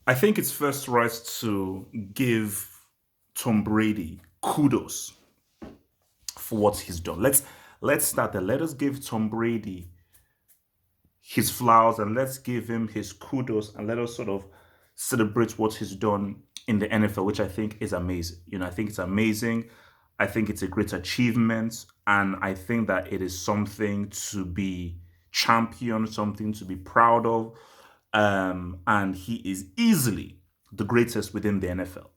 I think it's first right to give Tom Brady kudos for what he's done. Let's start there. Let us give Tom Brady his flowers and let's give him his kudos and let us sort of celebrate what he's done in the NFL, which I think is amazing. I think it's amazing. I think it's a great achievement. And I think that it is something to be championed, something to be proud of. And he is easily the greatest within the NFL.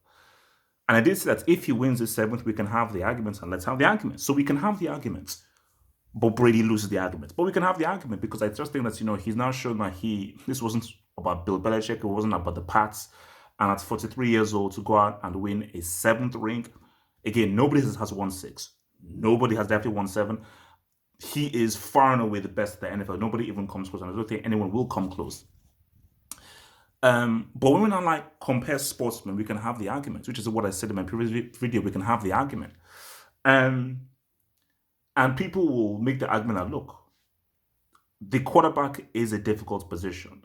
And I did say that if he wins the seventh, we can have the arguments, and let's have the arguments. So we can have the arguments, but Brady loses the argument. But we can have the argument because I just think that he's now shown that this wasn't about Bill Belichick, it wasn't about the Pats, and at 43 years old to go out and win a seventh ring. Again, nobody has won six. Nobody has definitely won seven. He is far and away the best at the NFL. Nobody even comes close, and I don't think anyone will come close. But when we now compare sportsmen, we can have the argument, which is what I said in my previous video. We can have the argument, um, and people will make the argument that look, the quarterback is a difficult position.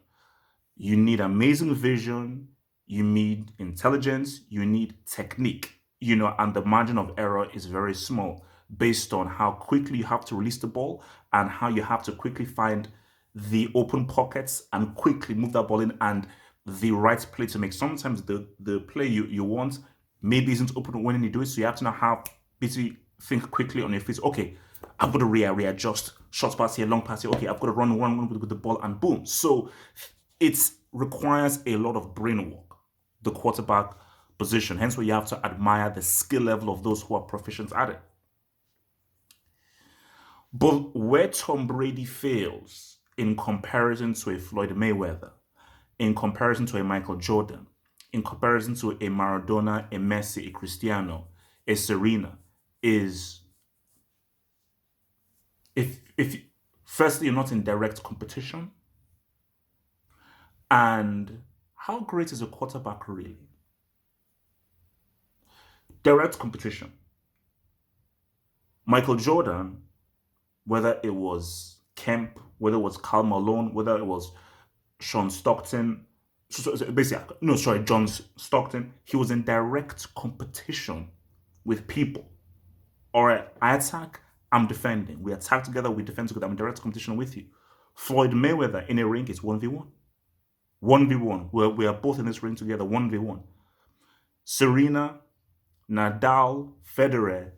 You need amazing vision, you need intelligence, you need technique, and the margin of error is very small based on how quickly you have to release the ball and how you have to quickly find the open pockets and quickly move that ball in and the right play to make. Sometimes the play you want maybe isn't open when you do it, so you have to now have basically think quickly on your feet. Okay, I've got to readjust. Short pass here, long pass here. Okay, I've got to run one with the ball and boom. So it requires a lot of brain work, the quarterback position. Hence why you have to admire the skill level of those who are proficient at it. But where Tom Brady fails in comparison to a Floyd Mayweather, in comparison to a Michael Jordan, in comparison to a Maradona, a Messi, a Cristiano, a Serena, is if firstly you're not in direct competition, and how great is a quarterback really? Direct competition. Michael Jordan, whether it was Kemp, whether it was Karl Malone, whether it was Sean Stockton, basically, no, sorry, John Stockton, he was in direct competition with people. All right, I attack, I'm defending. We attack together, we defend together. I'm in direct competition with you. Floyd Mayweather in a ring is 1v1. 1v1. We are both in this ring together, 1v1. Serena, Nadal, Federer,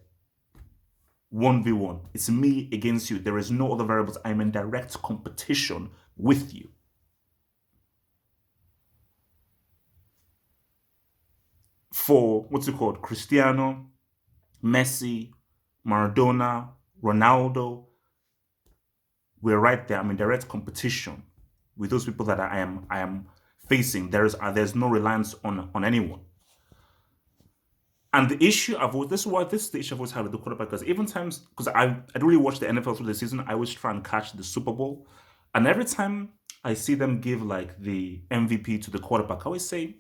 1v1. It's me against you. There is no other variables. I'm in direct competition with you. For what's it called? Cristiano, Messi, Maradona, Ronaldo, we're right there. I'm in direct competition with those people that I am facing. There's no reliance on anyone. And the issue I've always, this is the issue I've always had with the quarterback, because even times, because I don't really watch the NFL through the season, I always try and catch the Super Bowl. And every time I see them give like the MVP to the quarterback, I always say,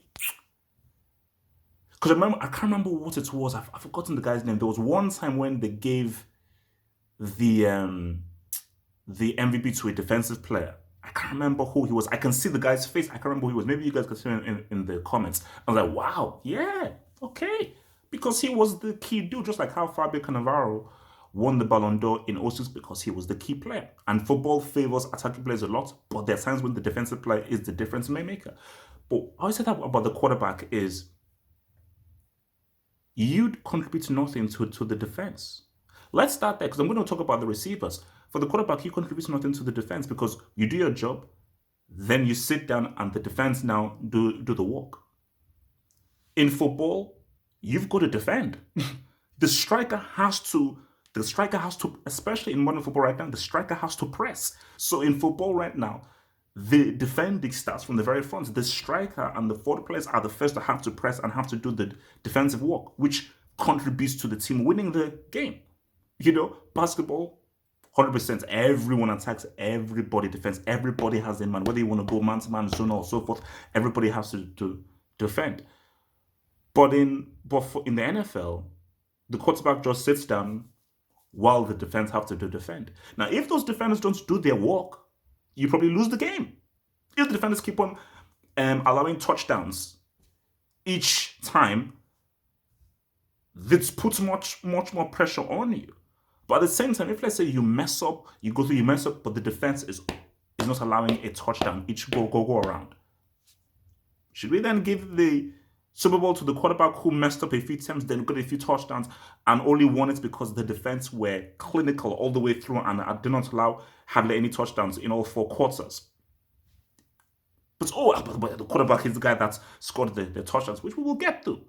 because I can't remember what it was. I've forgotten the guy's name. There was one time when they gave the the MVP to a defensive player. I can't remember who he was. I can see the guy's face. I can't remember who he was. Maybe you guys can see him in the comments. I was like, wow, yeah, okay. Because he was the key dude, just like how Fabio Cannavaro won the Ballon d'Or in '06 because he was the key player. And football favors attacking players a lot, but there are times when the defensive player is the difference maker. But I always say that about the quarterback is you'd contribute nothing to the defense. Let's start there because I'm going to talk about the receivers. For the quarterback, you contribute nothing to the defense because you do your job, then you sit down and the defense now do the work. In football, you've got to defend. the striker has to, especially in modern football right now, the striker has to press. So in football right now, the defending starts from the very front. The striker and the forward players are the first to have to press and have to do the defensive work, which contributes to the team winning the game. Basketball, 100%. Everyone attacks, everybody defends, everybody has a man. Whether you want to go man to man, zone, or so forth, everybody has to defend. But in the NFL, the quarterback just sits down while the defense have to defend. Now, if those defenders don't do their work, you probably lose the game. If the defenders keep on, allowing touchdowns each time, this puts much more pressure on you. But at the same time, if let's say you mess up, you mess up, but the defense is not allowing a touchdown each go around. Should we then give the Super Bowl to the quarterback who messed up a few times, then got a few touchdowns, and only won it because the defense were clinical all the way through and did not allow hardly any touchdowns in all 4 quarters? But the quarterback is the guy that scored the touchdowns, which we will get to.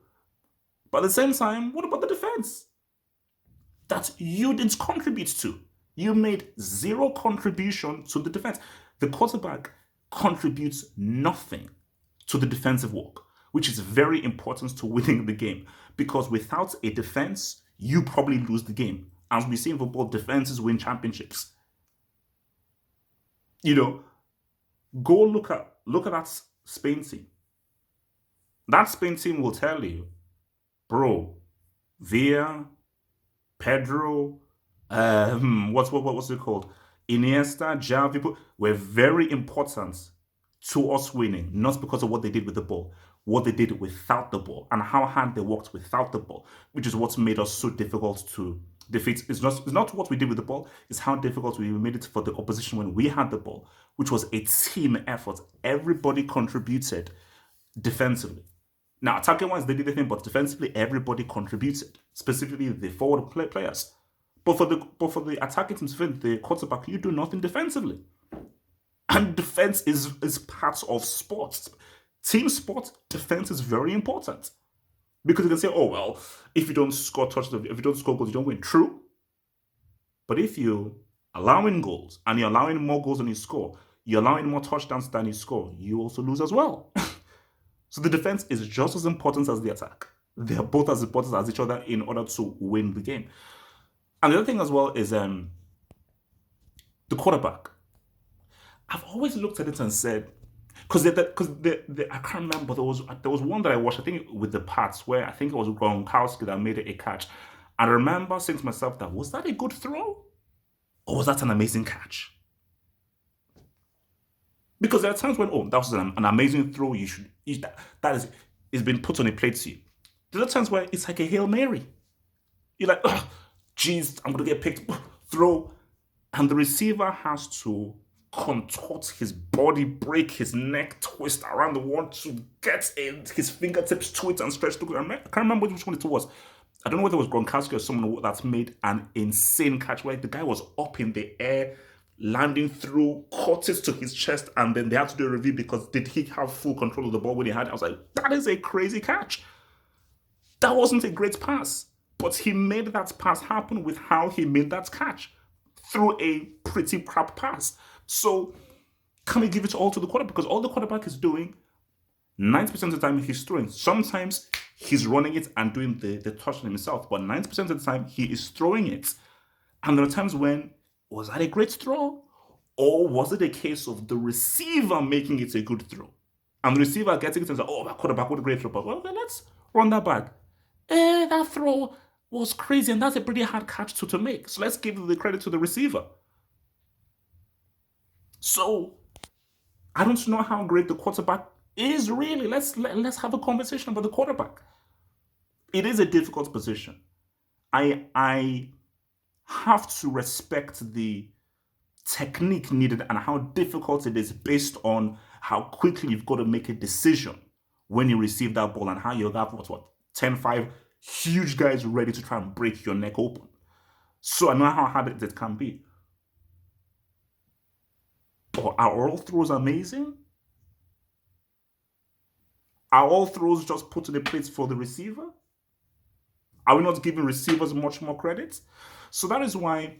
But at the same time, what about the defense that you didn't contribute to? You made zero contribution to the defense. The quarterback contributes nothing to the defensive work, which is very important to winning the game. Because without a defense, you probably lose the game. As we see in football, defenses win championships. You know, go look at that Spain team. That Spain team will tell you, bro, Villa, Pedro, what's it called? Iniesta, Xavi, people were very important to us winning, not because of what they did with the ball, what they did without the ball, and how hard they worked without the ball, which is what made us so difficult to defeat. It's not what we did with the ball, it's how difficult we made it for the opposition when we had the ball, which was a team effort. Everybody contributed defensively. Now, attacking wise, they did the thing, but defensively, everybody contributed, specifically the forward players. But for the attacking team, the quarterback, you do nothing defensively. And defense is part of sports. Team sport, defense is very important. Because you can say, oh, well, if you don't score touchdowns, if you don't score goals, you don't win. True. But if you allowing goals and you're allowing more goals than you score, you're allowing more touchdowns than you score, you also lose as well. So the defense is just as important as the attack. They are both as important as each other in order to win the game. And the other thing as well is the quarterback. I've always looked at it and said, because I can't remember, there was one that I watched, I think with the Pats, where I think it was Gronkowski that made a catch. And I remember saying to myself was that a good throw? Or was that an amazing catch? Because there are times when, that was an amazing throw, you should eat that is been put on a plate to you. There are times where it's like a Hail Mary. You're like, oh, geez, I'm going to get picked, throw. And the receiver has to contort his body, break his neck, twist around the wall to get his fingertips to it and stretch to it. I can't remember which one it was. I don't know whether it was Gronkowski or someone that's made an insane catch where the guy was up in the air, landing through, caught it to his chest, and then they had to do a review because did he have full control of the ball when he had it? I was like, that is a crazy catch. That wasn't a great pass, but he made that pass happen with how he made that catch through a pretty crap pass. So can we give it all to the quarterback? Because all the quarterback is doing, 90% of the time he's throwing. Sometimes he's running it and doing the touchdown himself, but 90% of the time he is throwing it. And there are times when, was that a great throw? Or was it a case of the receiver making it a good throw? And the receiver getting it and saying, oh, that quarterback, what a great throw. But well, then let's run that back. That throw was crazy, and that's a pretty hard catch to make. So let's give the credit to the receiver. So I don't know how great the quarterback is really. Let's have a conversation about the quarterback. It is a difficult position. I have to respect the technique needed and how difficult it is based on how quickly you've got to make a decision when you receive that ball and how you have 10-5 huge guys ready to try and break your neck open. So I know how hard it can be. But are all throws amazing? Are all throws just put in a place for the receiver? Are we not giving receivers much more credit? So that is why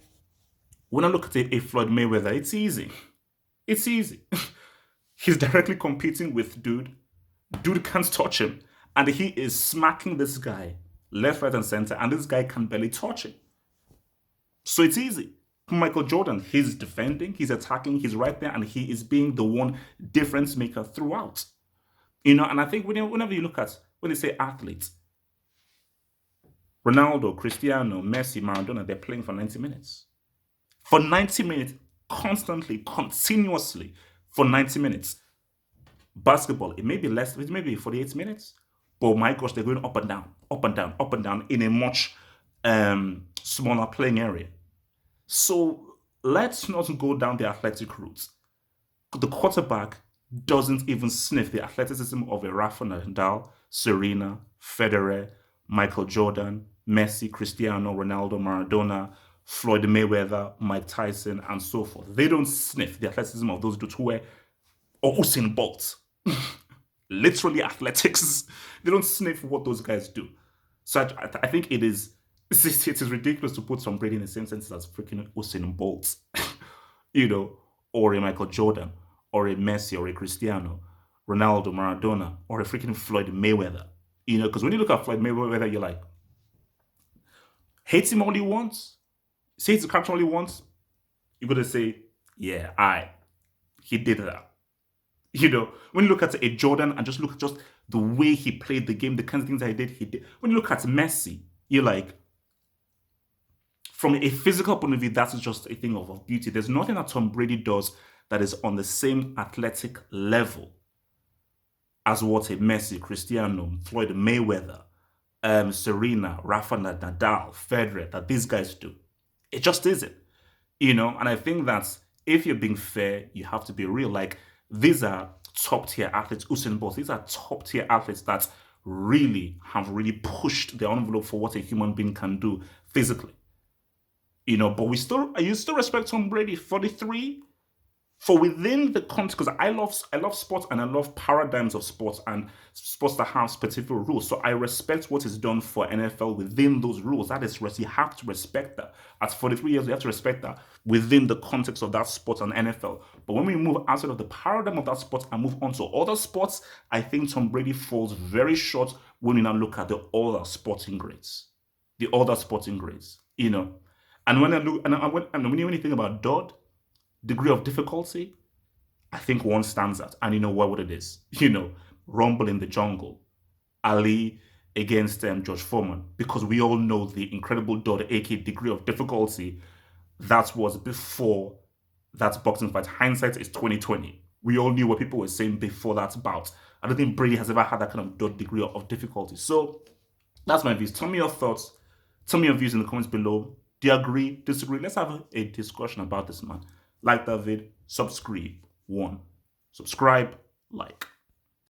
when I look at a Floyd Mayweather, it's easy. It's easy. He's directly competing with dude. Dude can't touch him. And he is smacking this guy left, right, and center. And this guy can barely touch him. So it's easy. Michael Jordan, he's defending, he's attacking, he's right there, and he is being the one difference maker throughout. And I think whenever you look at, when they say athletes, Ronaldo, Cristiano, Messi, Maradona, they're playing for 90 minutes. For 90 minutes, constantly, continuously, for 90 minutes. Basketball, it may be less, it may be 48 minutes, but my gosh, they're going up and down, up and down, up and down in a much smaller playing area. So let's not go down the athletic route. The quarterback doesn't even sniff the athleticism of a Rafa Nadal, Serena, Federer, Michael Jordan, Messi, Cristiano, Ronaldo, Maradona, Floyd Mayweather, Mike Tyson, and so forth. They don't sniff the athleticism of those dudes who were, or Usain Bolt. Literally athletics. They don't sniff what those guys do. So I think it is it is ridiculous to put Tom Brady in the same sentence as freaking Usain Bolt, or a Michael Jordan, or a Messi, or a Cristiano, Ronaldo, Maradona, or a freaking Floyd Mayweather. Because when you look at Floyd Mayweather, you're like, hate him all you want, say it's a captain all you want, you're gonna say, yeah, he did that. When you look at a Jordan and just look at just the way he played the game, the kinds of things that he did. When you look at Messi, you're like, from a physical point of view, that's just a thing of beauty. There's nothing that Tom Brady does that is on the same athletic level as what a Messi, Cristiano, Floyd Mayweather, Serena, Rafa Nadal, Federer, that these guys do. It just isn't. And I think that if you're being fair, you have to be real. Like, these are top tier athletes, Usain Bolt. These are top tier athletes that really have really pushed the envelope for what a human being can do physically. But you still respect Tom Brady, 43, for within the context, because I love sports and I love paradigms of sports and sports that have specific rules. So I respect what is done for NFL within those rules. That is, you have to respect that. At 43 years, you have to respect that within the context of that sport and NFL. But when we move outside of the paradigm of that sport and move on to other sports, I think Tom Brady falls very short when we now look at the other sporting grades. The other sporting grades, And when I look, and when you think about Dodd, degree of difficulty, I think one stands out. And you know what it is? Rumble in the Jungle, Ali against George Foreman, because we all know the incredible Dodd, aka degree of difficulty, that was before that boxing fight. Hindsight is 2020. We all knew what people were saying before that bout. I don't think Brady has ever had that kind of Dodd degree of difficulty. So that's my views. Tell me your thoughts. Tell me your views in the comments below. Do you agree? Disagree? Let's have a discussion about this, man. Like that vid, subscribe. Subscribe, like.